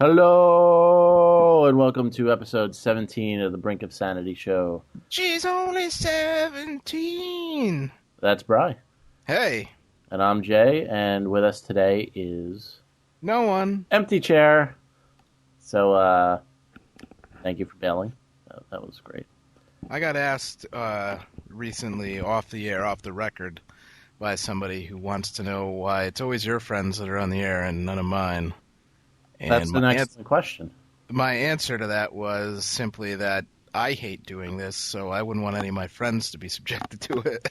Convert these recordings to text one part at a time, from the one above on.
Hello, and welcome to episode 17 of the Brink of Sanity show. She's only 17. That's Bry. Hey, And I'm Jay, and with us today is no one. Empty Chair. So, thank you for bailing. That was great. I got asked recently off the air, off the record, by somebody who wants to know why it's always your friends that are on the air and none of mine. And That's the next question. My answer to that was simply that I hate doing this, so I wouldn't want any of my friends to be subjected to it.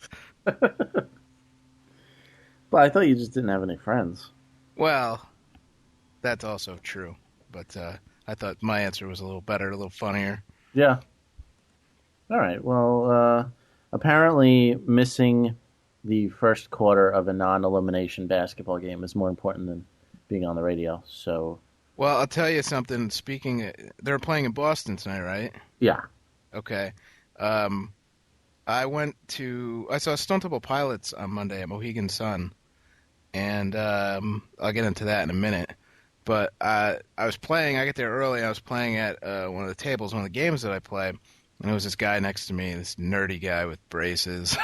But I thought you just didn't have any friends. Well, that's also true, but I thought my answer was a little better, a little funnier. Yeah. All right. Well, apparently missing the first quarter of a non-elimination basketball game is more important than being on the radio. So, Well, I'll tell you something. They're playing in Boston tonight, right? yeah. Okay. I saw Stone Temple Pilots on Monday at Mohegan Sun, and I'll get into that in a minute. But I get there early, I was playing at one of the tables, one of the games that I play, and there was this guy next to me, this nerdy guy with braces,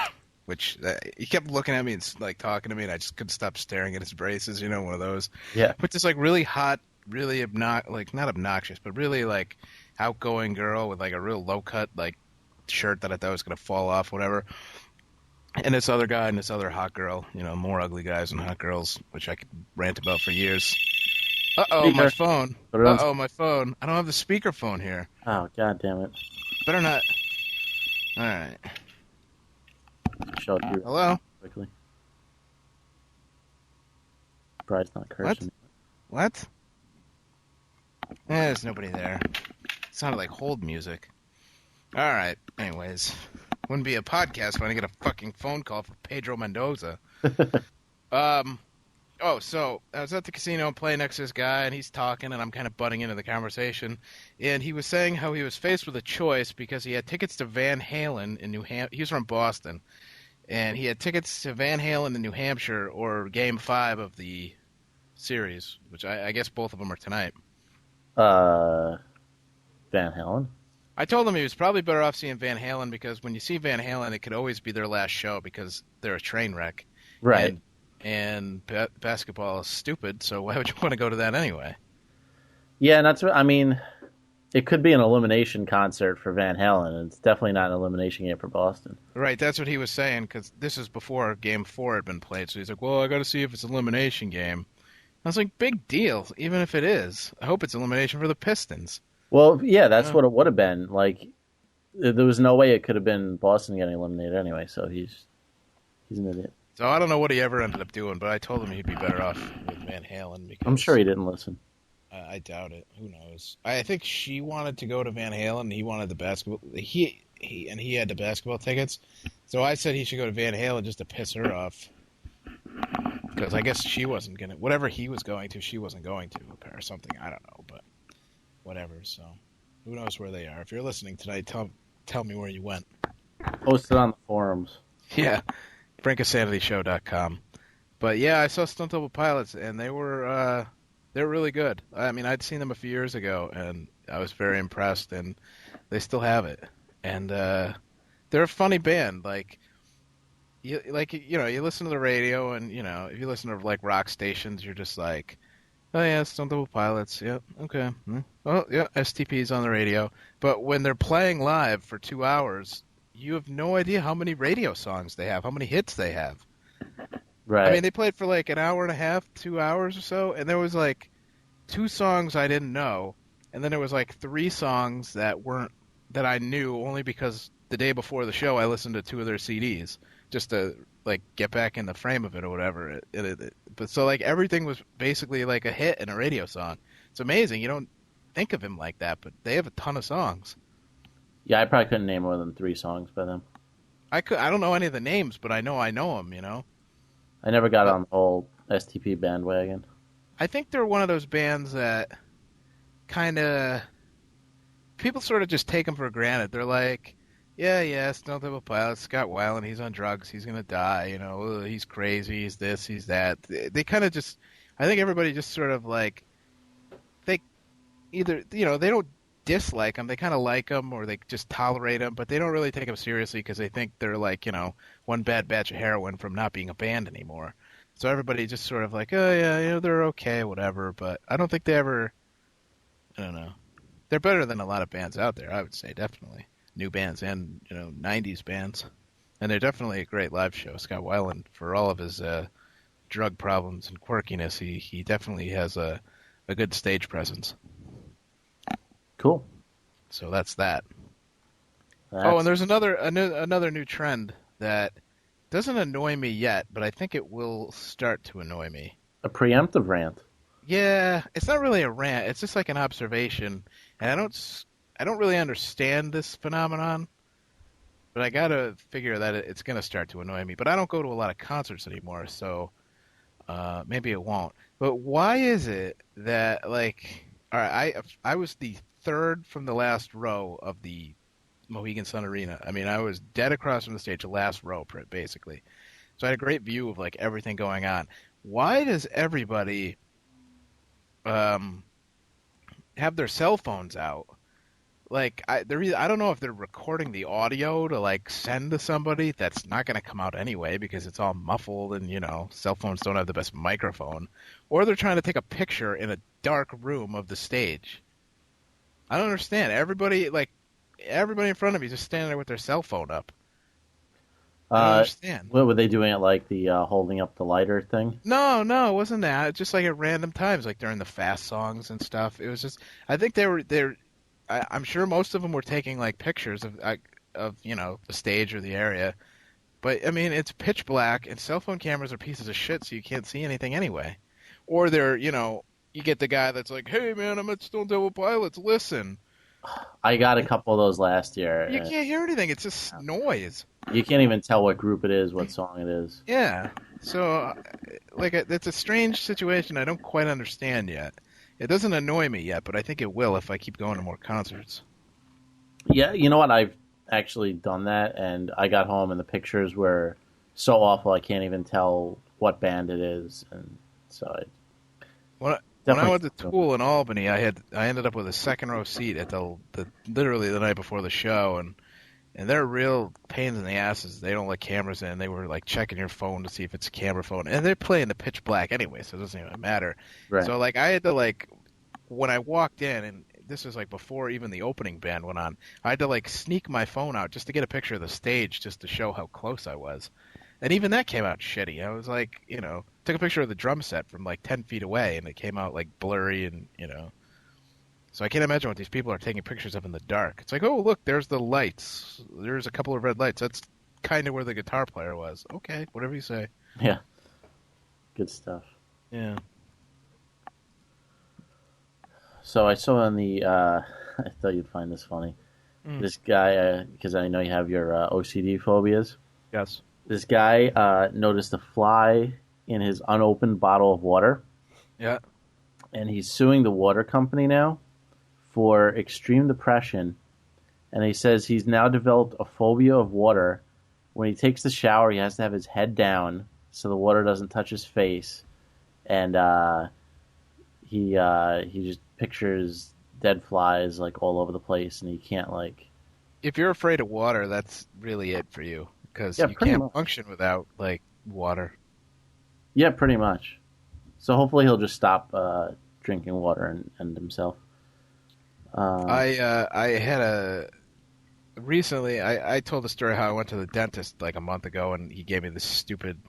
which he kept looking at me and like talking to me, and I just couldn't stop staring at his braces, one of those. Yeah. But this like really hot, really not obnoxious, but really like outgoing girl with like a real low cut like shirt that I thought was gonna fall off, whatever. And this other guy and this other hot girl, more ugly guys and hot girls, which I could rant about for years. Uh-oh, my phone. Uh-oh, my phone. I don't have the speakerphone here. Oh, God damn it. Better not. All right. Show it to you Hello? quickly. Bride's not cursing. What? There's nobody there. It sounded like hold music. All right. Anyways, wouldn't be a podcast when I get a fucking phone call from Pedro Mendoza. So I was at the casino playing next to this guy, and he's talking, and I'm kind of butting into the conversation. And he was saying how he was faced with a choice because he had tickets to Van Halen in New Hampshire. He was from Boston, and he had tickets to Van Halen in New Hampshire or Game 5 of the series, which I guess both of them are tonight. Van Halen? I told him he was probably better off seeing Van Halen because when you see Van Halen, it could always be their last show because they're a train wreck. Right. And basketball is stupid, so why would you want to go to that anyway? Yeah, and that's what I mean. It could be an elimination concert for Van Halen, and it's definitely not an elimination game for Boston. Right, that's what he was saying, because this is before Game 4 had been played, so he's like, well, I got to see if it's an elimination game. I was like, big deal, even if it is. I hope it's elimination for the Pistons. Well, yeah, that's what it would have been. Like, there was no way it could have been Boston getting eliminated anyway, so he's an idiot. So I don't know what he ever ended up doing, but I told him he'd be better off with Van Halen. Because I'm sure he didn't listen. I doubt it. Who knows? I think she wanted to go to Van Halen, and he wanted the basketball. He had the basketball tickets, so I said he should go to Van Halen just to piss her off. Because I guess she wasn't gonna. Whatever he was going to, she wasn't going to, or something. I don't know, but whatever. So who knows where they are? If you're listening tonight, tell me where you went. Post it on the forums. Yeah. BrinkofSanityShow.com. But yeah, I saw Stone Temple Pilots, and they were really good. I mean, I'd seen them a few years ago, and I was very impressed, and they still have it. And they're a funny band. You listen to the radio, and if you listen to like rock stations, you're just like, oh yeah, Stone Temple Pilots, yeah, okay. Oh yeah, STP's on the radio. But when they're playing live for 2 hours, you have no idea how many radio songs they have, how many hits they have. Right. I mean, they played for like an hour and a half, 2 hours or so, and there was like 2 songs I didn't know, and then there was like 3 songs that I knew only because the day before the show I listened to 2 of their CDs just to like get back in the frame of it or whatever. But so like everything was basically like a hit in a radio song. It's amazing. You don't think of him like that, but they have a ton of songs. Yeah, I probably couldn't name more than 3 songs by them. I don't know any of the names, but I know them, I never got on the whole STP bandwagon. I think they're one of those bands that kind of people sort of just take them for granted. They're like, yeah, Stone Temple Pilots, Scott Weiland, he's on drugs, he's gonna die, he's crazy, he's this, he's that. They kind of just, I think everybody just sort of like, either they don't dislike them, they kind of like them, or they just tolerate them, but they don't really take them seriously because they think they're like one bad batch of heroin from not being a band anymore. So everybody just sort of like, oh yeah, they're okay, whatever. But I don't think they ever. I don't know. They're better than a lot of bands out there, I would say, definitely. New bands and, 90s bands. And they're definitely a great live show. Scott Weiland, for all of his drug problems and quirkiness, he definitely has a good stage presence. Cool. So that's that. Oh, That's and there's another new trend that doesn't annoy me yet, but I think it will start to annoy me. a preemptive rant. Yeah, it's not really a rant. It's just like an observation, and I don't really understand this phenomenon, but I gotta figure that it's gonna start to annoy me. But I don't go to a lot of concerts anymore, so maybe it won't. But why is it that all right, I was the third from the last row of the Mohegan Sun Arena. I mean, I was dead across from the stage, the last row, basically. So I had a great view of like everything going on. Why does everybody um, have their cell phones out? Like, I don't know if they're recording the audio to like send to somebody that's not going to come out anyway because it's all muffled and cell phones don't have the best microphone, or they're trying to take a picture in a dark room of the stage. I don't understand. Everybody in front of me just standing there with their cell phone up. I don't Uh, understand. what were they doing at like the holding up the lighter thing? No, no, it wasn't that. Just like at random times, like during the fast songs and stuff. It was just. I think they're. I'm sure most of them were taking like pictures of the stage or the area. But I mean, it's pitch black, and cell phone cameras are pieces of shit, so you can't see anything anyway. Or you get the guy that's like, "Hey man, I'm at Stone Temple Pilots. Listen." I got a And couple of those last year, you and can't hear anything. It's just noise. you can't even tell what group it is, what song it is. Yeah. So, it's a strange situation I don't quite understand yet. It doesn't annoy me yet, but I think it will if I keep going to more concerts. Yeah, you know what? I've actually done that, and I got home, and the pictures were so awful I can't even tell what band it is, and so I When I definitely. went to Tool in Albany, I ended up with a second row seat at the literally the night before the show, and they're real pains in the asses. They don't let cameras in. They were like checking your phone to see if it's a camera phone, and they're playing the pitch black anyway, so it doesn't even matter. Right. So like I had to like when I walked in, and this was like before even the opening band went on, I had to like sneak my phone out just to get a picture of the stage, just to show how close I was. And even that came out shitty. I was like, took a picture of the drum set from like 10 feet away, and it came out like blurry, and. So I can't imagine what these people are taking pictures of in the dark. It's like, oh, look, there's the lights. There's a couple of red lights. That's kind of where the guitar player was. Okay, whatever you say. Yeah, good stuff. Yeah. So I saw on the. I thought you'd find this funny. Mm. This guy, because I know you have your OCD phobias. Yes. This guy noticed a fly in his unopened bottle of water, Yeah. and he's suing the water company now for extreme depression. And he says he's now developed a phobia of water. When he takes the shower, he has to have his head down so the water doesn't touch his face, and he just pictures dead flies like all over the place, and he can't like. If you're afraid of water, that's really it for you, because Yeah, you pretty can't much. function without like water. Yeah, pretty much. So hopefully he'll just stop drinking water and himself. I had a recently. I told the story how I went to the dentist like a month ago, and he gave me this stupid.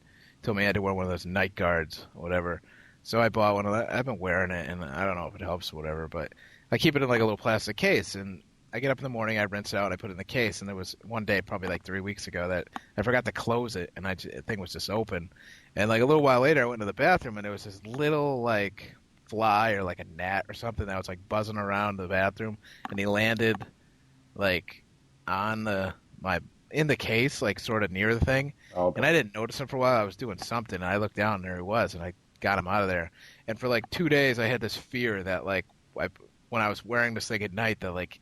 Told me I had to wear one of those night guards, or whatever. So I bought one of that. I've been wearing it, and I don't know if it helps or whatever, but I keep it in like a little plastic case. And I get up in the morning, I rinse it out, I put it in the case, and there was one day, probably like 3 weeks ago, that I forgot to close it, and the thing was just open. And like a little while later, I went to the bathroom, and there was this little like fly or like a gnat or something that was like buzzing around the bathroom, and he landed like on my in the case, like sort of near the thing, Oh, and I didn't notice him for a while. I was doing something, and I looked down, and there he was, and I got him out of there. And for like 2 days, I had this fear that like when I was wearing this thing at night, that like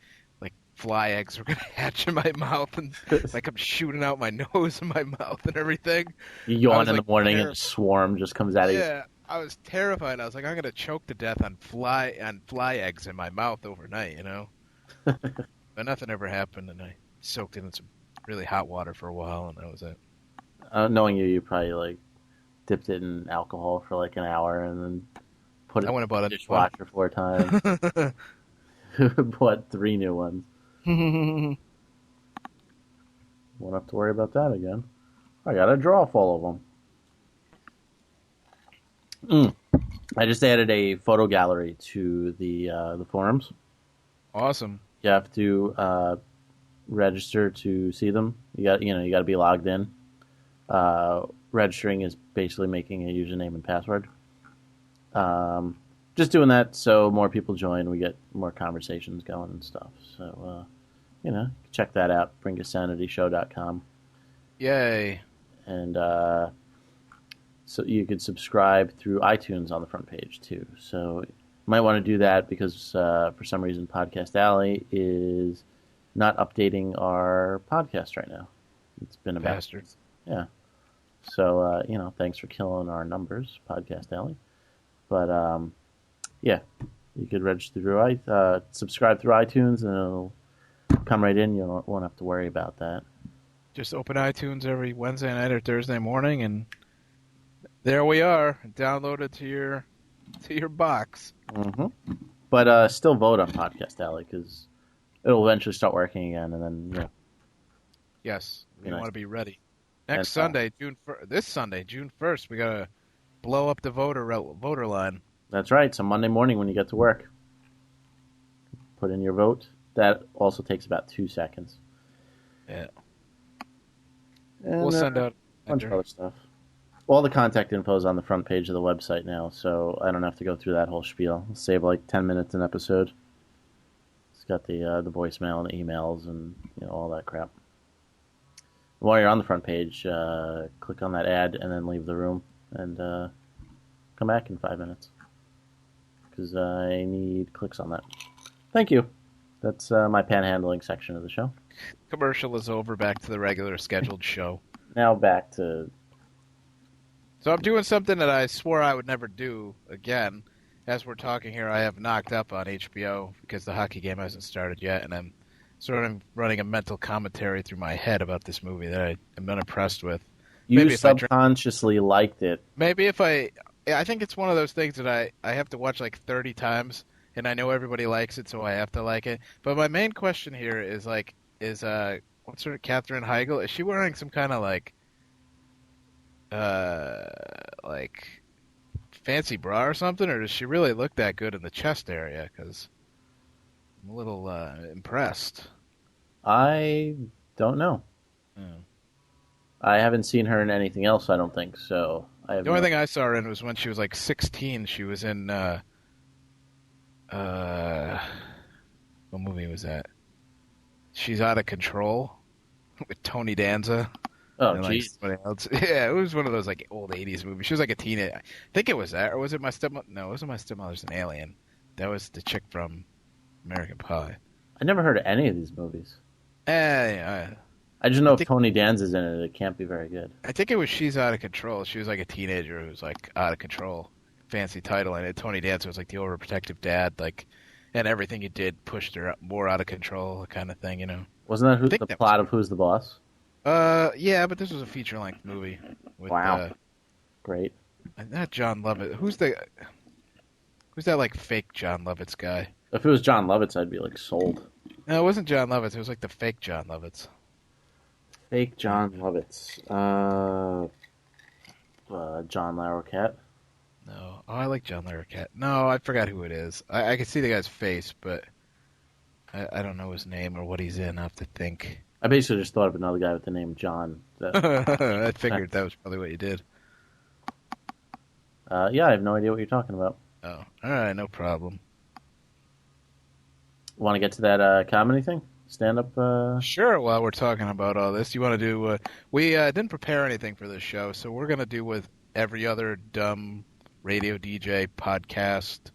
fly eggs were gonna hatch in my mouth, and like I'm shooting out my nose and my mouth and everything. you I yawn was in the like morning and a terrified. swarm just comes out of you. Yeah, I was terrified. I was like, I'm gonna choke to death on fly eggs in my mouth overnight, you know. But nothing ever happened, and I soaked it in some really hot water for a while, and that was it. Knowing you, you probably like dipped it in alcohol for like an hour and then put it I in went about the it. Well, dishwasher 4 times. Bought 3 new ones. Won't have to worry about that again. I got a draw full of them. I just added a photo gallery to the forums. awesome. You have to register to see them. You got to be logged in. Registering is basically making a username and password. Just doing that so more people join, we get more conversations going and stuff. So check that out. BrinkASanityShow.com, Yay. and so you could subscribe through iTunes on the front page too. So you might want to do that because for some reason Podcast Alley is not updating our podcast right now. It's been about Bastards. yeah. So thanks for killing our numbers, Podcast Alley. But yeah, you could register through subscribe through iTunes, and it'll come right in. You won't have to worry about that. Just open iTunes every Wednesday night or Thursday morning, and there we are. Download it to your box. Mm-hmm. But still vote on Podcast Alley because it'll eventually start working again, and then Yes, we nice. want to be ready. And, Next Sunday, this Sunday, June 1st, we gotta blow up the voter line. that's right. So Monday morning when you get to work, put in your vote. That also takes about 2 seconds. Yeah, And, we'll send out a bunch of other stuff. All the contact info is on the front page of the website now, so I don't have to go through that whole spiel. It'll save like 10 minutes an episode. It's got the voicemail and the emails and all that crap. While you're on the front page, click on that ad and then leave the room and come back in 5 minutes because I need clicks on that. Thank you. That's my panhandling section of the show. Commercial is over. Back to the regular scheduled show. Now back to... So I'm doing something that I swore I would never do again. As we're talking here, I have knocked up on HBO because the hockey game hasn't started yet, and I'm sort of running a mental commentary through my head about this movie that I am unimpressed with. You Maybe subconsciously liked it. Maybe if I think it's one of those things that I have to watch like 30 times, and I know everybody likes it, so I have to like it. But my main question here is what's her Katherine Heigl? Is she wearing some kind of like fancy bra or something, or does she really look that good in the chest area? Because I'm a little impressed. I don't know. Yeah. I haven't seen her in anything else, I don't think, so I have The only thing I saw her in was when she was like 16. She was in what movie was that? She's Out of Control with Tony Danza. Oh, and, like, jeez. somebody else. Yeah, it was one of those like old 80s movies. She was like a teenager. I think it was that, or was it My Stepmother? No, it wasn't My Stepmother's an Alien. That was the chick from American Pie. I never heard of any of these movies. Yeah, I just know if Tony Danza's in it, it can't be very good. I think it was She's Out of Control. She was like a teenager who was like out of control. Fancy title, and Tony Danza was like the overprotective dad, like, and everything he did pushed her more out of control, kind of thing, Wasn't that the plot of Who's the Boss? Yeah, but this was a feature-length movie. With, wow. Great. Not John Lovitz. Who's that like fake John Lovitz guy? If it was John Lovitz, I'd be like sold. No, it wasn't John Lovitz. It was like the fake John Lovitz. Fake John Lovitz. John Larroquette. No. Oh, I like John Larroquette. No, I forgot who it is. I can see the guy's face, but I don't know his name or what he's in. I have to think. I basically just thought of another guy with the name John. I figured that was probably what you did. Yeah, I have no idea what you're talking about. Oh, all right, no problem. Want to get to that comedy thing? Stand-up? Sure, while we're talking about all this, you want to do... we didn't prepare anything for this show, so we're going to do with every other dumb radio DJ, podcast,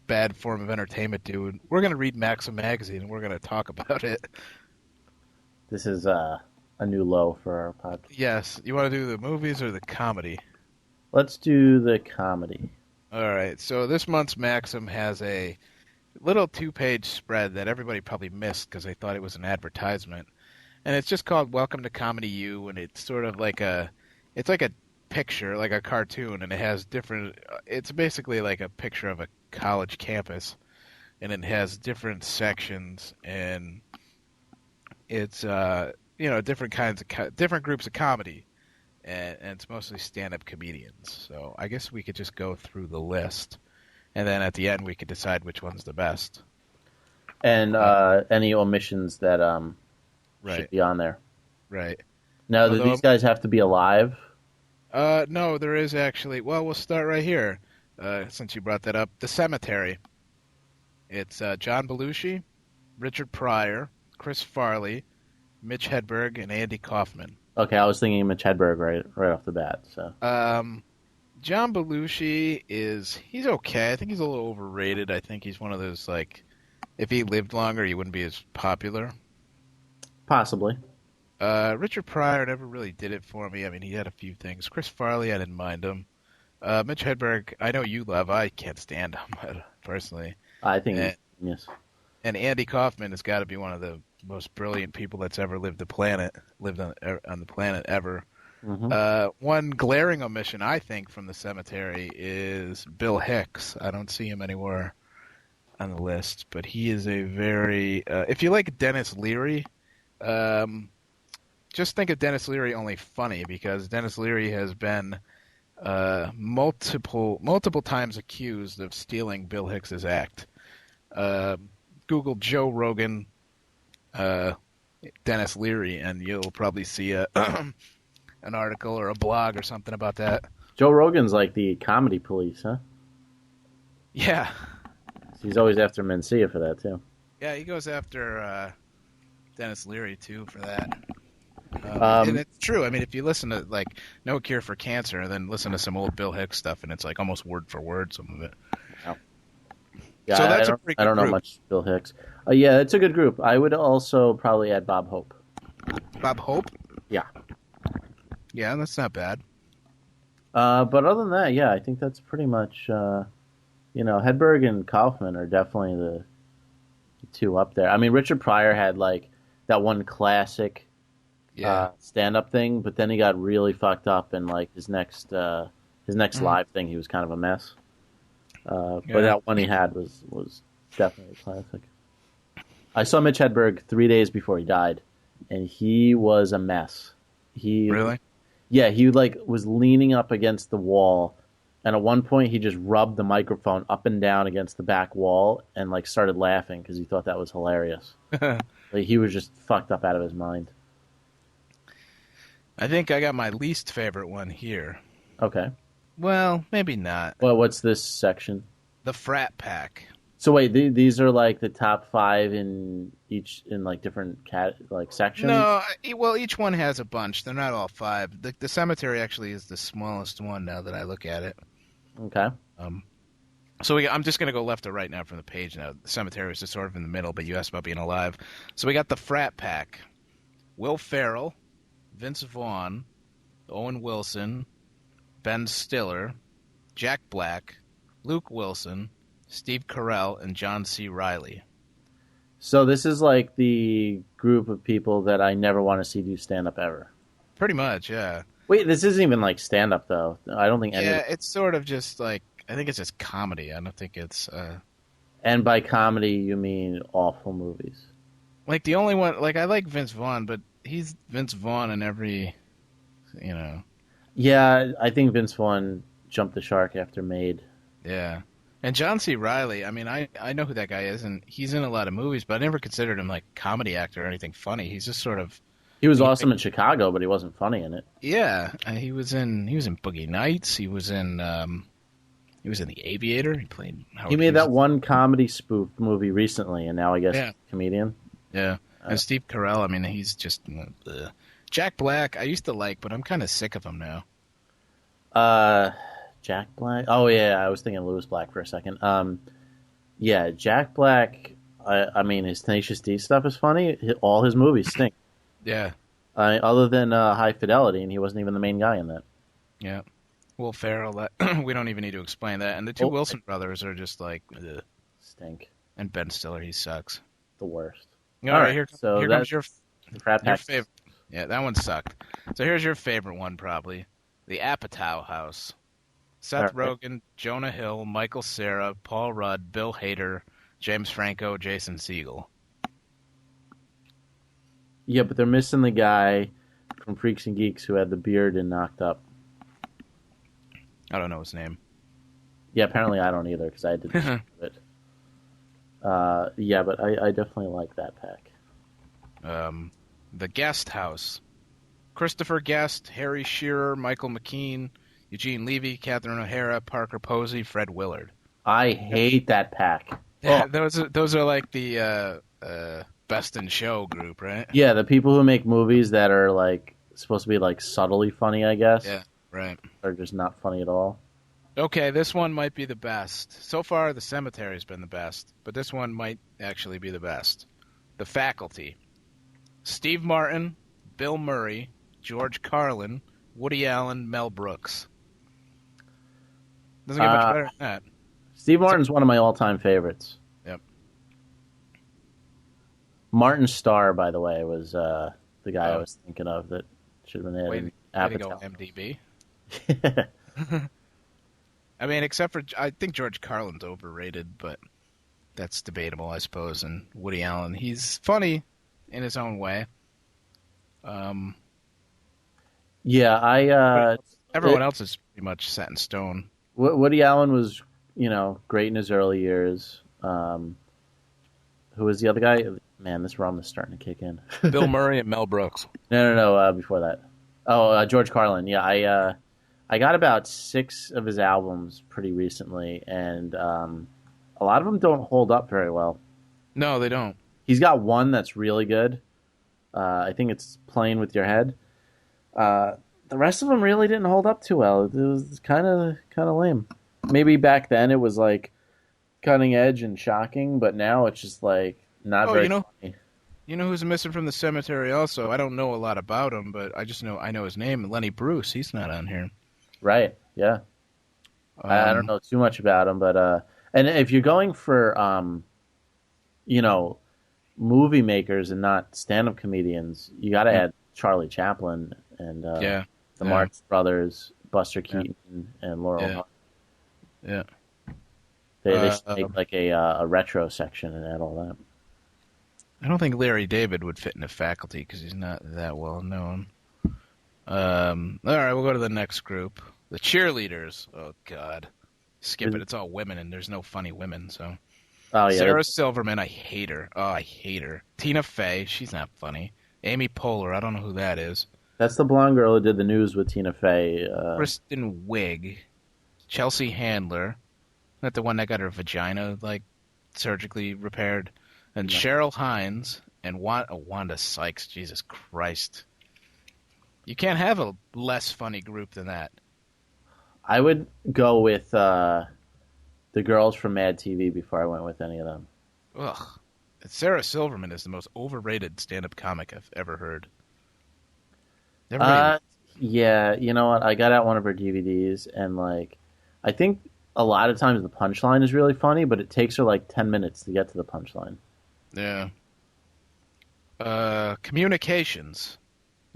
bad form of entertainment We're going to read Maxim magazine, and we're going to talk about it. This is a new low for our podcast. Yes. You want to do the movies or the comedy? Let's do the comedy. All right. So this month's Maxim has a little two-page spread that everybody probably missed because they thought it was an advertisement, and it's just called "Welcome to Comedy U," and it's sort of like it's like a picture, like a cartoon, and it has different. It's basically like a picture of a college campus, and it has different sections, and it's different kinds of different groups of comedy, and it's mostly stand-up comedians. So I guess we could just go through the list, and then at the end we could decide which one's the best. And any omissions that Right, should be on there. right. Now, do Although, these guys have to be alive? no, there is actually. Well, we'll start right here, since you brought that up. The Cemetery. It's John Belushi, Richard Pryor, Chris Farley, Mitch Hedberg, and Andy Kaufman. Okay, I was thinking Mitch Hedberg right off the bat. So John Belushi he's okay. I think he's a little overrated. I think he's one of those, like, if he lived longer, he wouldn't be as popular. possibly. Richard Pryor never really did it for me. I mean, he had a few things. Chris Farley, I didn't mind him. Mitch Hedberg, I know you love. I can't stand him, personally. I think he's genius. And Andy Kaufman has got to be one of the most brilliant people that's ever lived on the planet ever. Mm-hmm. One glaring omission, I think, from the Cemetery is Bill Hicks. I don't see him anywhere on the list, but he is a very... if you like Dennis Leary, just think of Dennis Leary only funny, because Dennis Leary has been multiple times accused of stealing Bill Hicks's act. Google Joe Rogan Dennis Leary, and you'll probably see an article or a blog or something about that. Joe Rogan's like the comedy police, huh? Yeah. He's always after Mencia for that, too. Yeah, he goes after Dennis Leary, too, for that. And it's true. I mean, if you listen to, like, No Cure for Cancer and then listen to some old Bill Hicks stuff, and it's like almost word for word, some of it. Yeah, so that's a pretty good I don't know group. much Bill Hicks. Yeah, it's a good group. I would also probably add Bob Hope. Bob Hope? Yeah. Yeah, that's not bad. But other than that, yeah, I think that's pretty much, Hedberg and Kaufman are definitely the two up there. I mean, Richard Pryor had, like, that one classic stand-up thing, but then he got really fucked up, and, like, his next live thing, he was kind of a mess. But that one he had was definitely a classic. I saw Mitch Hedberg 3 days before he died, and he was a mess. Really? Yeah, he was leaning up against the wall, and at one point he just rubbed the microphone up and down against the back wall and like started laughing because he thought that was hilarious. Like, he was just fucked up out of his mind. I think I got my least favorite one here. Okay. Well, maybe not. Well, what's this section? The Frat Pack. So wait, these are like the top 5 in like different sections? No, well, each one has a bunch. They're not all 5. The Cemetery actually is the smallest one now that I look at it. Okay. So I'm just going to go left to right now from the page now. The Cemetery is just sort of in the middle, but you asked about being alive. So we got the Frat Pack. Will Ferrell, Vince Vaughn, Owen Wilson, Ben Stiller, Jack Black, Luke Wilson, Steve Carell, and John C. Reilly. So this is like the group of people that I never want to see do stand-up ever. Pretty much, yeah. Wait, this isn't even like stand-up, though. I don't think any... Yeah, it's sort of just like... I think it's just comedy. I don't think it's... And by comedy, you mean awful movies. Like, the only one... Like, I like Vince Vaughn, but he's Vince Vaughn in every... Yeah, I think Vince Vaughn jumped the shark after Made. Yeah. And John C. Reilly, I mean, I know who that guy is, and he's in a lot of movies, but I never considered him like comedy actor or anything funny. He's just sort of... He was awesome in Chicago, but he wasn't funny in it. Yeah, he was in Boogie Nights. He was in The Aviator. He played Howard He made Hughes. that one comedy spoof movie recently, and now I guess he's a comedian. Yeah. And Steve Carell, I mean, he's just... Jack Black, I used to like, but I'm kind of sick of him now. Jack Black? Oh, yeah, I was thinking Lewis Black for a second. Yeah, Jack Black, I mean, his Tenacious D stuff is funny. All his movies stink. Yeah. Other than High Fidelity, and he wasn't even the main guy in that. Yeah. Will Ferrell, that we don't even need to explain that. And the two Oh, Wilson brothers are just like, ugh. stink. And Ben Stiller, he sucks. The worst. All All right, right, here so here that's comes your the Frat Pack. favorite. Yeah, that one sucked. So here's your favorite one, probably. The Apatow House. All Seth right. Rogen, Jonah Hill, Michael Cera, Paul Rudd, Bill Hader, James Franco, Jason Segel. Yeah, but they're missing the guy from Freaks and Geeks who had the beard and knocked up. I don't know his name. Yeah, apparently I don't either because I didn't see it. Yeah, but I definitely like that pack. The Guest House. Christopher Guest, Harry Shearer, Michael McKean, Eugene Levy, Catherine O'Hara, Parker Posey, Fred Willard. I hate that pack. Oh. Those are like the Best in Show group, right? Yeah, the people who make movies that are like supposed to be like subtly funny, I guess. Yeah, right. Are just not funny at all. Okay, this one might be the best. So far, The Cemetery's been the best, but this one might actually be the best. The Faculty. Steve Martin, Bill Murray, George Carlin, Woody Allen, Mel Brooks. Doesn't get much better than that. Steve Martin's one of my all-time favorites. Yep. Martin Starr, by the way, was the guy I was thinking of that should have been in Way to go, MDB. I mean, except for, I think George Carlin's overrated, but that's debatable, I suppose. And Woody Allen, he's funny in his own way. Yeah, everyone else is pretty much set in stone. Woody Allen was, great in his early years. Who was the other guy? Man, this rum is starting to kick in. Bill Murray and Mel Brooks. No, before that. Oh, George Carlin. Yeah, I got about 6 of his albums pretty recently, and a lot of them don't hold up very well. No, they don't. He's got one that's really good. I think it's Playing With Your Head. The rest of them really didn't hold up too well. It was kind of lame. Maybe back then it was like cutting edge and shocking, but now it's just like not very funny. You know who's missing from The Cemetery also? I don't know a lot about him, but I know his name. Lenny Bruce. He's not on here. Right, yeah. I don't know too much about him, but and if you're going for movie makers and not stand-up comedians, you got to add Charlie Chaplin and the Marx Brothers, Buster Keaton, and Laurel Hunt. Yeah. They should make like a retro section and add all that. I don't think Larry David would fit in the Faculty because he's not that well known. All right, we'll go to the next group. The Cheerleaders. Oh, God. Skip it. It's all women, and there's no funny women, so. Oh, yeah. Sarah Silverman, I hate her. Oh, I hate her. Tina Fey, she's not funny. Amy Poehler, I don't know who that is. That's the blonde girl who did the news with Tina Fey. Kristen Wiig. Chelsea Handler. Not the one that got her vagina, surgically repaired. And Cheryl Hines and Wanda Sykes. Jesus Christ. You can't have a less funny group than that. I would go with the girls from Mad TV before I went with any of them. Ugh. Sarah Silverman is the most overrated stand-up comic I've ever heard. Yeah, you know what? I got out one of her DVDs, and I think a lot of times the punchline is really funny, but it takes her 10 minutes to get to the punchline. Yeah. Communications.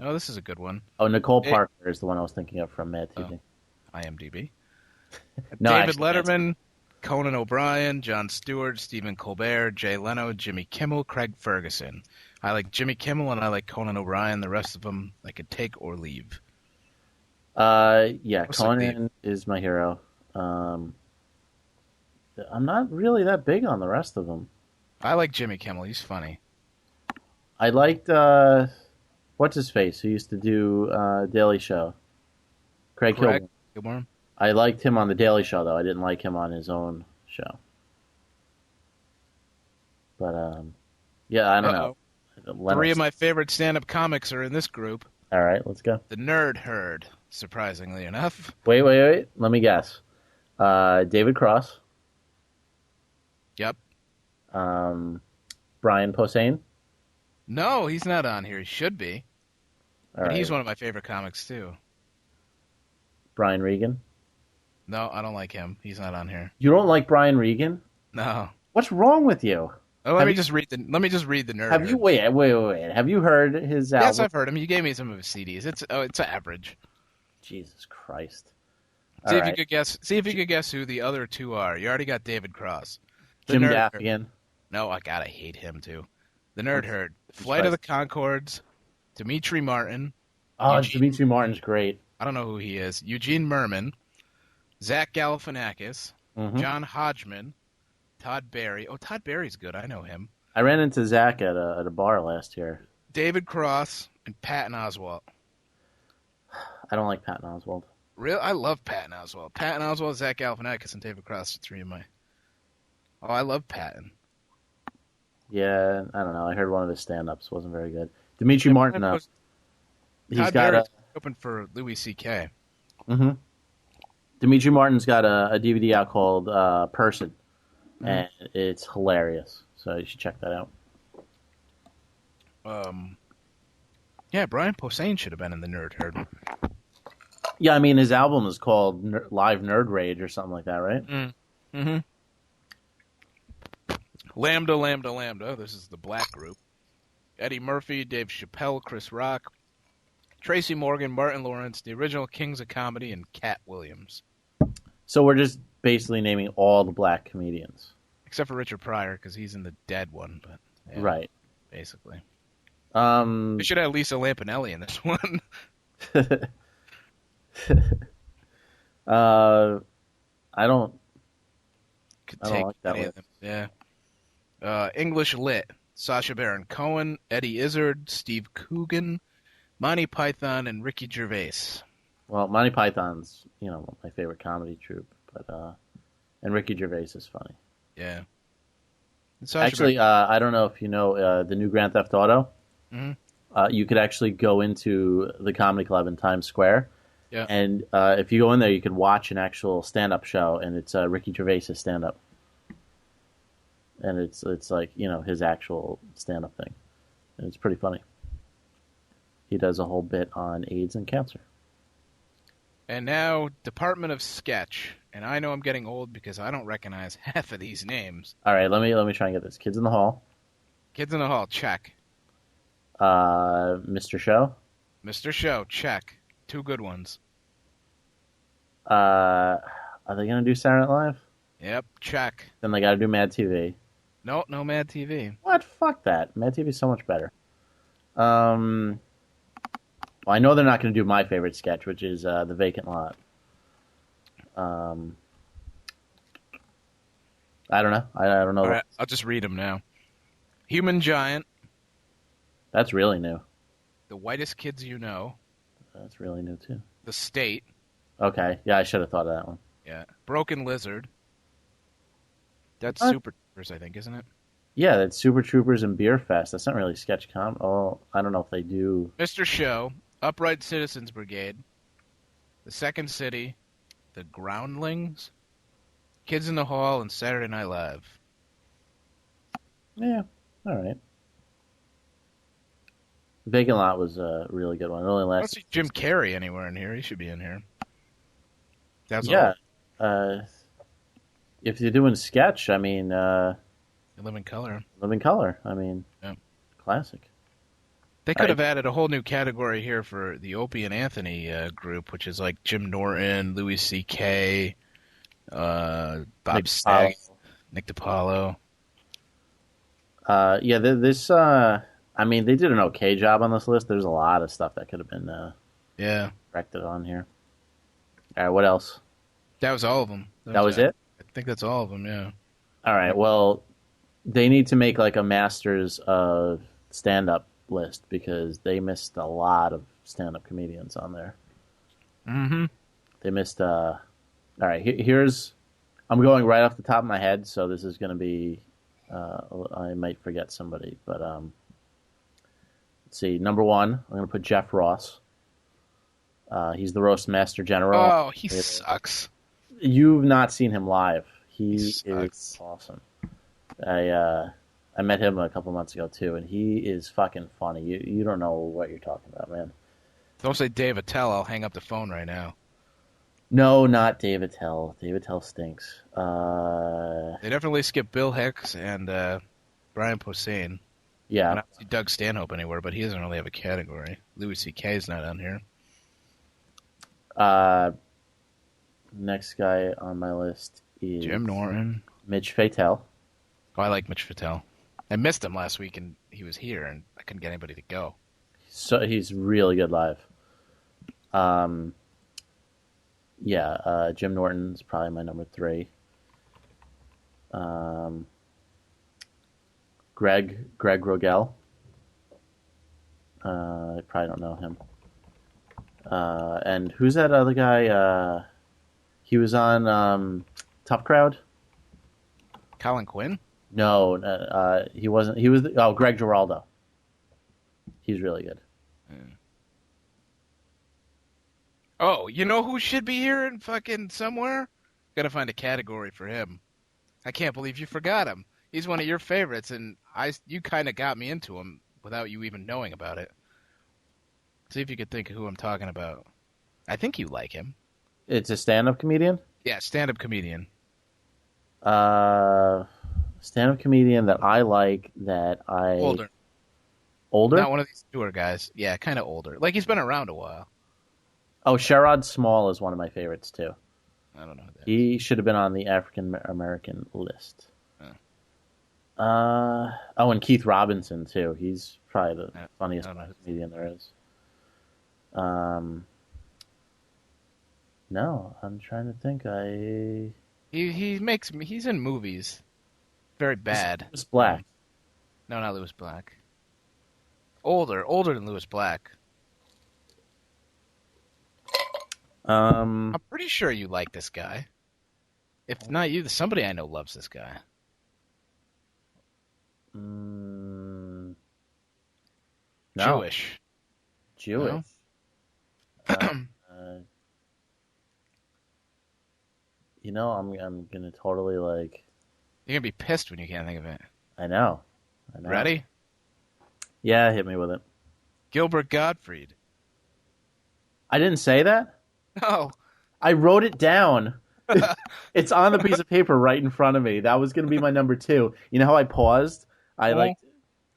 Oh, this is a good one. Oh, Nicole Parker is the one I was thinking of from Mad TV. IMDb. No, David Letterman, Conan O'Brien, Jon Stewart, Stephen Colbert, Jay Leno, Jimmy Kimmel, Craig Ferguson. I like Jimmy Kimmel and I like Conan O'Brien. The rest of them I could take or leave. Yeah, Conan is my hero. I'm not really that big on the rest of them. I like Jimmy Kimmel. He's funny. I liked what's his face who used to do Daily Show. Craig Kilborn. I liked him on the Daily Show though. I didn't like him on his own show. But yeah, I don't know. 3 of my favorite stand-up comics are in this group. All right, let's go. The Nerd Herd, surprisingly enough. Wait. Let me guess. David Cross. Yep. Brian Posehn. No, he's not on here. He should be. All But right. he's one of my favorite comics too. Brian Regan. No, I don't like him. He's not on here. You don't like Brian Regan? No. What's wrong with you? Oh, Have you let me just read the Nerd have you Herd. wait? Have you heard his Yes, album? I've heard him. You gave me some of his CDs. It's average. Jesus Christ! All See if you right, could guess. See if you could guess who the other two are. You already got David Cross. The Jim Nerd Herd. Gaffigan. No, I gotta hate him too. The Nerd I'm Herd. Flight of the surprised. Concords. Dimitri Martin. Oh, Eugene. Dimitri Martin's great. I don't know who he is. Eugene Merman. Zach Galifianakis. Hmm. John Hodgman. Todd Barry. Oh, Todd Barry's good. I know him. I ran into Zach at a bar last year. David Cross and Patton Oswalt. I don't like Patton Oswalt. Real, I love Patton Oswalt. Patton Oswalt, Zach Galifianakis, and David Cross are three of my. Oh, I love Patton. Yeah, I don't know. I heard one of his stand-ups wasn't very good. Dimitri Martin, he's Todd got Barry's open for Louis C.K. hmm Dimitri Martin's got a DVD out called Person, and it's hilarious. So you should check that out. Yeah, Brian Posehn should have been in the Nerd Herd. Yeah, I mean his album is called Live Nerd Rage or something like that, right? Mm-hmm. Lambda, Lambda, Lambda. This is the Black Group. Eddie Murphy, Dave Chappelle, Chris Rock, Tracy Morgan, Martin Lawrence, the original Kings of Comedy, and Cat Williams. So we're just basically naming all the black comedians, Except for Richard Pryor, because he's in the dead one. But yeah, right? basically. Um, We should have Lisa Lampanelli in this one. I don't. Could I don't take like that any one. of them. Yeah. English Lit. Sacha Baron Cohen, Eddie Izzard, Steve Coogan, Monty Python, and Ricky Gervais. Well, Monty Python's my favorite comedy troupe, but and Ricky Gervais is funny. Yeah. And Sacha Actually, I don't know if you know the new Grand Theft Auto. Mhm. You could actually go into the comedy club in Times Square, Yeah. and if you go in there, you could watch an actual stand-up show, and it's Ricky Gervais' stand-up, and it's like his actual stand-up thing, and it's pretty funny. He does a whole bit on AIDS and cancer. And now, Department of Sketch. And I know I'm getting old because I don't recognize half of these names. All right, let me try and get this. Kids in the Hall, Kids in the Hall, check. Mr. Show, Mr. Show, check. Two good ones. are they gonna do Saturday Night Live? Yep, check. Then they got to do Mad TV. No Mad TV. What? Fuck that. Mad TV is so much better. Well, I know they're not going to do my favorite sketch, which is The Vacant Lot. I don't know. I don't know. All right, I'll just read them now. Human Giant, That's really new. The Whitest Kids You Know, That's really new, too. The State, Okay. Yeah, I should have thought of that one. yeah, Broken Lizard. That's What? Super Troopers, I think, isn't it? Yeah, that's Super Troopers and Beer Fest. That's not really sketch com. Oh, I don't know if they do. Mr. Show, Upright Citizens Brigade, The Second City, The Groundlings, Kids in the Hall, and Saturday Night Live. Yeah. All right. Vacant Lot was a really good one. It only I don't lasted. see Jim Carrey anywhere in here. He should be in here. That's Yeah. all. If you're doing sketch, I mean, Living Color. Living Color. I mean, Yeah. classic. They could Right. have added a whole new category here for the Opie and Anthony group, which is like Jim Norton, Louis C.K., Bob Nick Stagg, DiPaolo. Nick DiPaolo. Yeah, this. I mean, they did an okay job on this list. There's a lot of stuff that could have been Yeah, corrected on here. All right, what else? that was all of them. That was it? I think that's all of them, yeah. All right, well, they need to make like a Masters of stand-up list because they missed a lot of stand-up comedians on there. Mm-hmm. They missed. All right, here's. I'm going right off the top of my head, so this is going to be. I might forget somebody, but let's see. Number one, I'm going to put Jeff Ross. He's the roast master general. Oh, he sucks. You've not seen him live. He sucks. is awesome. I met him a couple months ago too, and he is fucking funny. You don't know what you're talking about, man. Don't say Dave Attell. I'll hang up the phone right now. No, not Dave Attell. Dave Attell stinks. They definitely skipped Bill Hicks and Brian Posehn. I Yeah. don't see Doug Stanhope anywhere, but he doesn't really have a category. Louis C.K. is not on here. Next guy on my list is Jim Norton. Mitch Fatel. Oh, I like Mitch Fatel. I missed him last week, and he was here, and I couldn't get anybody to go. So he's really good live. Jim Norton's probably my number 3. Greg Rogel. I probably don't know him. And who's that other guy? He was on Tough Crowd. Colin Quinn? No, he wasn't. He was Greg Giraldo. He's really good. Oh, you know who should be here in fucking somewhere? Gotta find a category for him. I can't believe you forgot him. He's one of your favorites, and you kind of got me into him without you even knowing about it. See if you could think of who I'm talking about. I think you like him. It's a stand-up comedian? Yeah, stand-up comedian. Stand-up comedian that I like that I... Older. Older? Not one of these newer guys. Yeah, kind of older. Like, he's been around a while. Oh, Sherrod Small is one of my favorites, too. I don't know who that is. He should have been on the African-American list. And Keith Robinson, too. He's probably the funniest comedian there is. No, I'm trying to think. He's in movies. Very bad. Lewis Black. No, not Lewis Black. Older than Lewis Black. I'm pretty sure you like this guy. If not you, somebody I know loves this guy. No. Jewish. No? I'm gonna totally like. You're gonna be pissed when you can't think of it. I know. Ready? Yeah, hit me with it. Gilbert Gottfried. I didn't say that? No. I wrote it down. It's on the piece of paper right in front of me. That was going to be my number 2. You know how I paused? I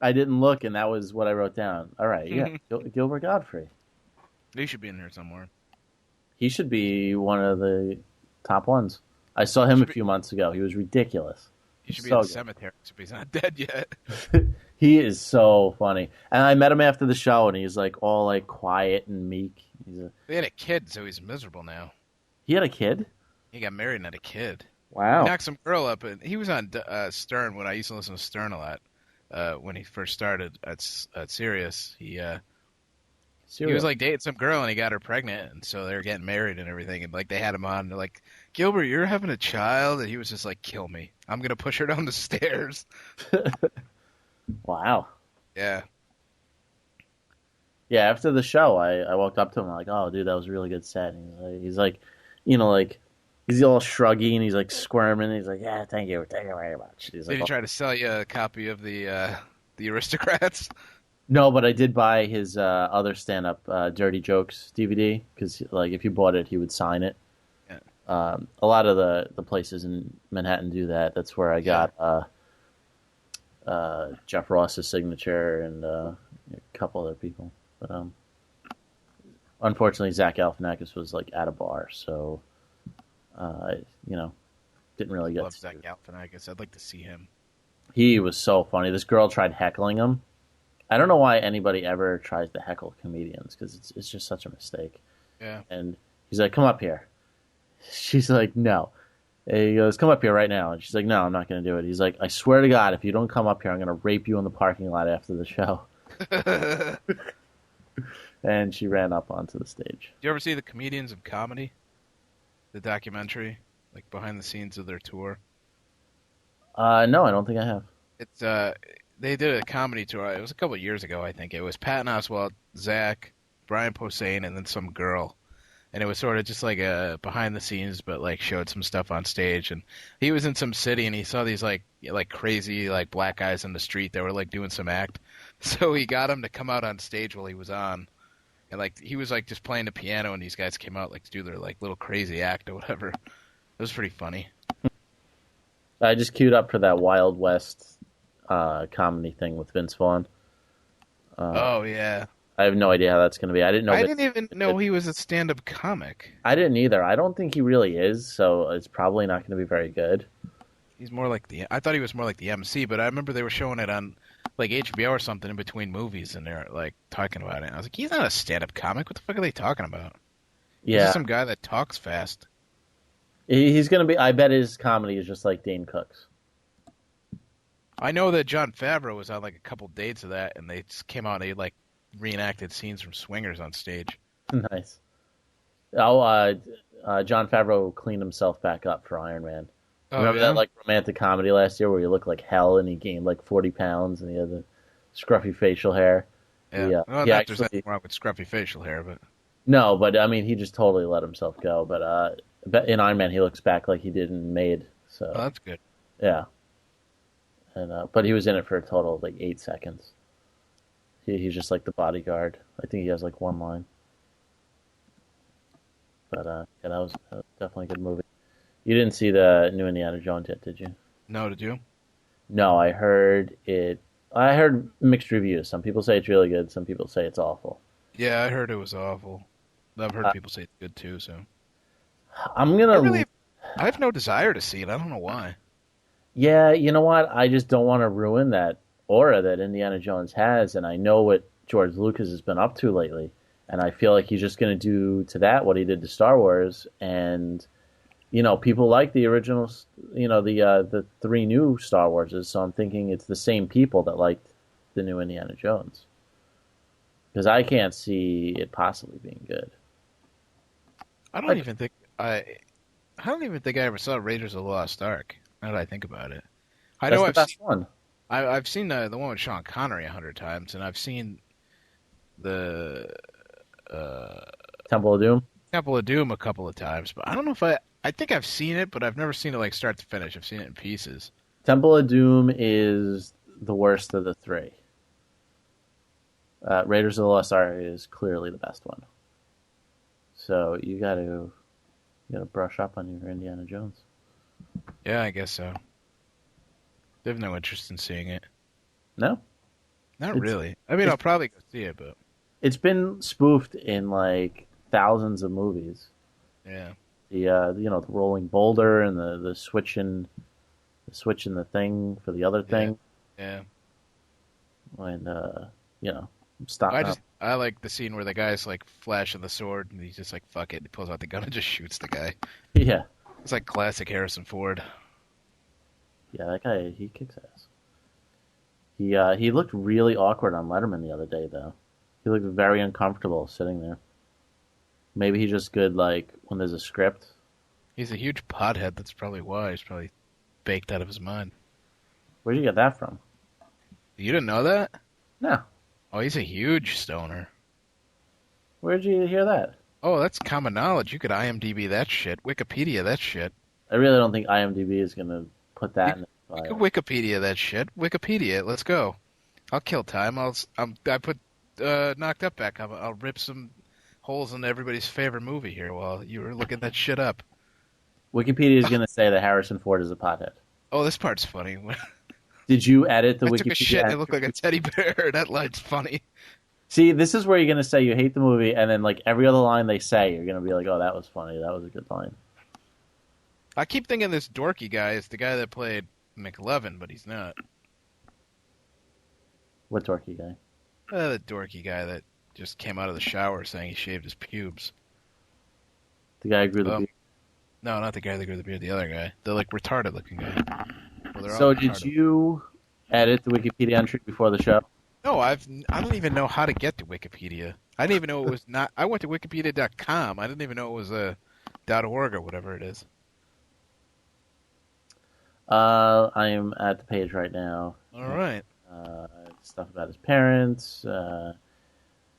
didn't look, and that was what I wrote down. All right, yeah. Gilbert Gottfried. He should be in here somewhere. He should be one of the top ones. I saw him a few months ago. He was ridiculous. He should be in the cemetery, except he's not dead yet. He is so funny. And I met him after the show, and he's like all like quiet and meek. They had a kid, so he's miserable now. He had a kid? He got married and had a kid. Wow. He knocked some girl up. And he was on Stern when I used to listen to Stern a lot. When he first started at Sirius, he was like dating some girl and he got her pregnant, and so they were getting married and everything. And like they had him on, and they're like, Gilbert, you're having a child, and he was just like, kill me. I'm gonna push her down the stairs. Wow. Yeah. Yeah, after the show, I walked up to him like, "Oh, dude, that was a really good set." And he's like, he's all shruggy and he's like squirming. And he's like, "Yeah, thank you very much." He's Did he try to sell you a copy of the Aristocrats? No, but I did buy his other stand-up Dirty Jokes DVD because like if you bought it, he would sign it. Yeah. A lot of the places in Manhattan do that. That's where I got Jeff Ross's signature and a couple other people. But unfortunately, Zach Galifianakis was like at a bar, so didn't really get. I love Zach Galifianakis. I'd like to see him. He was so funny. This girl tried heckling him. I don't know why anybody ever tries to heckle comedians because it's just such a mistake. Yeah. And he's like, "Come up here." She's like, "No." And he goes, "Come up here right now." And she's like, "No, I'm not going to do it." He's like, "I swear to God, if you don't come up here, I'm going to rape you in the parking lot after the show." And she ran up onto the stage. Do you ever see the Comedians of Comedy? The documentary, like behind the scenes of their tour? No, I don't think I have. It's they did a comedy tour. It was a couple of years ago, I think. It was Patton Oswalt, Zach, Brian Posehn, and then some girl. And it was sort of just like a behind the scenes, but like showed some stuff on stage. And he was in some city and he saw these like crazy like black guys in the street that were like doing some act. So he got him to come out on stage while he was on. And and like he was like just playing the piano, and these guys came out like to do their like little crazy act or whatever. It was pretty funny. I just queued up for that Wild West comedy thing with Vince Vaughn. Uh, Oh yeah, I have no idea how that's going to be. I didn't know I Vince. didn't even know he was a stand-up comic. I didn't either. I don't think he really is, so it's probably not going to be very good. He's more like the. I thought he was more like the MC, but I remember they were showing it on like HBO or something in between movies, and they're like talking about it. And I was like, he's not a stand-up comic. What the fuck are they talking about? He's Yeah, just some guy that talks fast. he's going to be. I bet his comedy is just like Dane Cook's. I know that Jon Favreau was on like a couple dates of that, and they just came out and they like reenacted scenes from Swingers on stage. Nice. Oh, Jon Favreau cleaned himself back up for Iron Man. Oh Remember that yeah, like romantic comedy last year where he looked like hell and he gained like 40 pounds and he had the scruffy facial hair. yeah. Well, He not there's actually anything wrong with scruffy facial hair, but no, but I mean he just totally let himself go. But in Iron Man he looks back like he did in Made. oh, So that's good. yeah, and but he was in it for a total of like 8 seconds. He's just like the bodyguard. I think he has like one line. But yeah, that was definitely a good movie. You didn't see the new Indiana Jones yet, did you? No, did you? No, I heard it. I heard mixed reviews. Some people say it's really good. Some people say it's awful. Yeah, I heard it was awful. I've heard Uh, people say it's good too. So I'm I gonna. really, I have no desire to see it. I don't know why. Yeah, you know what? I just don't want to ruin that aura that Indiana Jones has, and I know what George Lucas has been up to lately, and I feel like he's just gonna do to that what he did to Star Wars, and people like the originals, the three new Star Warses. So I'm thinking it's the same people that liked the new Indiana Jones, because I can't see it possibly being good. I don't Like, even think I. I don't even think I ever saw Raiders of the Lost Ark. Now that I think about it, I that's know the best one. I've seen the one with Sean Connery 100 times, and I've seen the uh, Temple of Doom. Temple of Doom a couple of times, but I don't know if I think I've seen it, but I've never seen it like start to finish. I've seen it in pieces. Temple of Doom is the worst of the three. Raiders of the Lost Ark is clearly the best one. So you gotta brush up on your Indiana Jones. Yeah, I guess so. They have no interest in seeing it. No, Not it's really. I mean, it's I'll probably go see it, but it's been spoofed in like thousands of movies. yeah. The rolling boulder and the switching the thing for the other Yeah, thing, yeah. and you know stop. I like the scene where the guy's like flashing the sword and he's just like fuck it, he pulls out the gun and just shoots the guy. Yeah, It's like classic Harrison Ford. yeah, that guy he kicks ass. He looked really awkward on Letterman the other day though. He looked very uncomfortable sitting there. Maybe he's just good like when there's a script. He's a huge pothead. That's probably why he's probably baked out of his mind. Where'd you get that from? You didn't know that? No, Oh, he's a huge stoner. where'd you hear that? Oh, that's common knowledge. You could IMDb that shit, Wikipedia that shit. I really don't think IMDb is gonna put You, that in the you could file. Wikipedia that shit. Wikipedia it. Let's go. I'll kill time. I put knocked up back. I'll rip some holes in everybody's favorite movie here while you were looking that shit up. Wikipedia is gonna say that Harrison Ford is a pothead. Oh, this part's funny. Did you edit the I took a shit Wikipedia and it looked entry? like a teddy bear. That line's funny. See, this is where you're gonna say you hate the movie, and then like every other line they say, you're gonna be like, "Oh, that was funny. That was a good line." I keep thinking this dorky guy is the guy that played McLovin, but he's not. What dorky guy? The dorky guy that just came out of the shower saying he shaved his pubes. The guy who grew the Um, beard. no, not the guy that grew the beard. The other guy, the like retarded looking guy. Well, they're all So, did retarded. you edit the Wikipedia entry before the show? No, I don't even know how to get to Wikipedia. I didn't even know it was not. I went to Wikipedia.com. I didn't even know it was .org or whatever it is. I am at the page right now. All right. Stuff about his parents.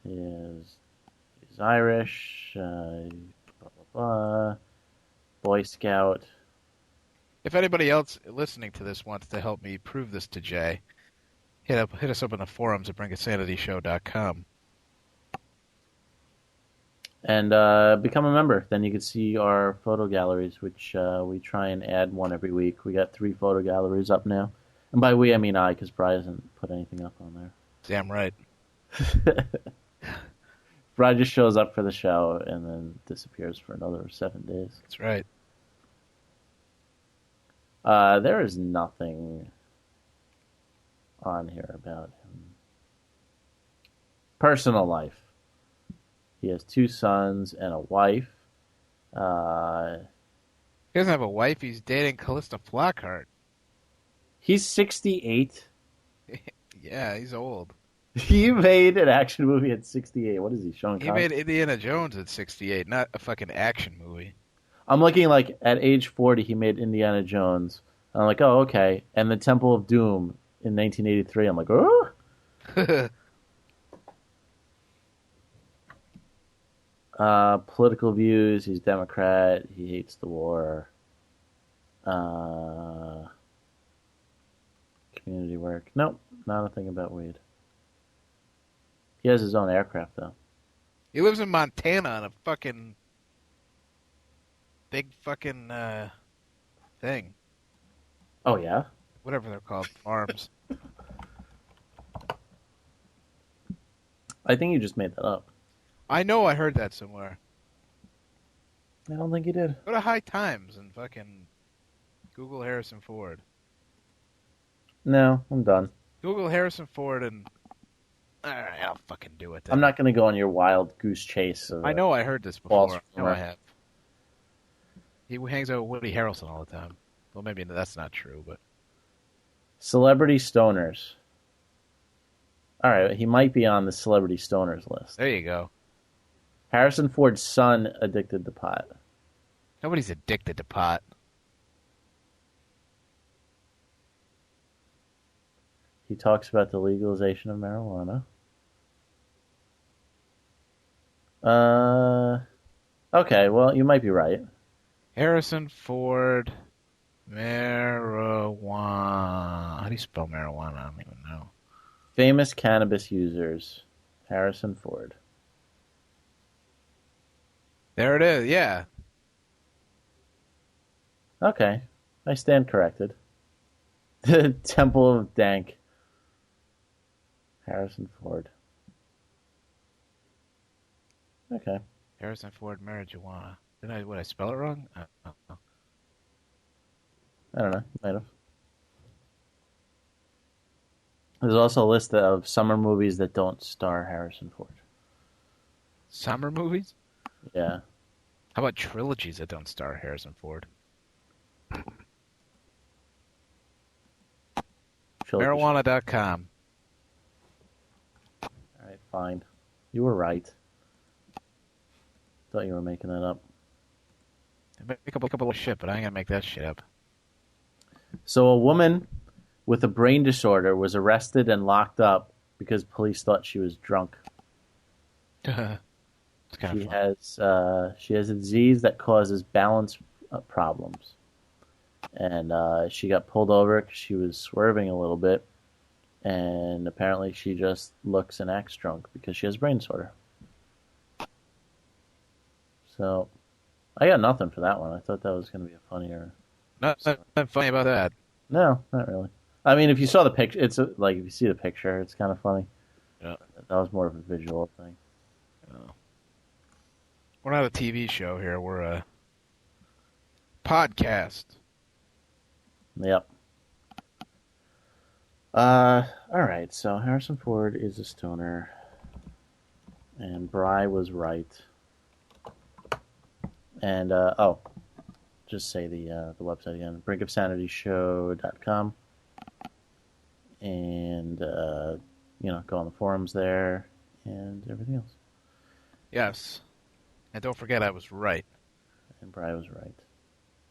He's Irish. Blah blah blah. Boy Scout. If anybody else listening to this wants to help me prove this to Jay, hit us up in the forums at BrinkASanityShow.com. and become a member. Then you can see our photo galleries, which we try and add one every week. We got 3 photo galleries up now, and by we I mean I, because Bri hasn't put anything up on Damn right. there. Bri just shows up for the show and then disappears for another 7 days. That's right. There is nothing on here about him. Personal life. He has 2 sons and a wife. He doesn't have a wife. He's dating Callista Flockhart. He's 68. Yeah, he's old. He made an action movie at 68. What is he, Sean He Connery? made Indiana Jones at 68, not a fucking action movie. I'm looking like at age 40, he made Indiana Jones. I'm like, oh, okay. And the Temple of Doom in 1983. I'm like, oh. Political views. He's Democrat. He hates the war. Community work. Nope, not a thing about weed. He has his own aircraft, though. He lives in Montana on a fucking big fucking thing. Oh, yeah? Whatever they're called, farms. I think you just made that up. I know I heard that somewhere. I don't think you did. Go to High Times and fucking Google Harrison Ford. No, I'm done. Google Harrison Ford and... Alright, I'll fucking do it then. I'm not going to go on your wild goose chase. I know I heard this before. false I know I rumor. have. He hangs out with Woody Harrelson all the time. Well, maybe that's not true, but... Celebrity stoners. All right, he might be on the celebrity stoners list. There you go. Harrison Ford's son addicted to pot. Nobody's addicted to pot. He talks about the legalization of marijuana. Okay, well, you might be right. Harrison Ford, marijuana. How do you spell marijuana? I don't even know. Famous cannabis users. Harrison Ford. There it is, yeah. Okay, I stand corrected. The Temple of Dank. Harrison Ford. Okay. Harrison Ford, marijuana. Would I spell it wrong? I don't know. I don't know. Might have. There's also a list of summer movies that don't star Harrison Ford. Summer movies? Yeah. How about trilogies that don't star Harrison Ford? Marijuana.com. All right, fine. You were right. Thought you were making that up. I make a couple of shit, but I ain't gonna make that shit up. So a woman with a brain disorder was arrested and locked up because police thought she was drunk. It's kind She of has a disease that causes balance problems, and she got pulled over because she was swerving a little bit, and apparently she just looks and acts drunk because she has a brain disorder. So I got nothing for that one. I thought that was going to be a funnier. nothing funny about that. No, not really. I mean, if you saw the picture, it's like if you see the picture, it's kind of funny. Yeah. That was more of a visual thing. Oh. We're not a TV show here. We're a podcast. Yep. All right. So Harrison Ford is a stoner, and Bry was right. And just say the website again: brinkofsanityshow.com, and go on the forums there and everything else. Yes. And don't forget I was right. And Bry was right.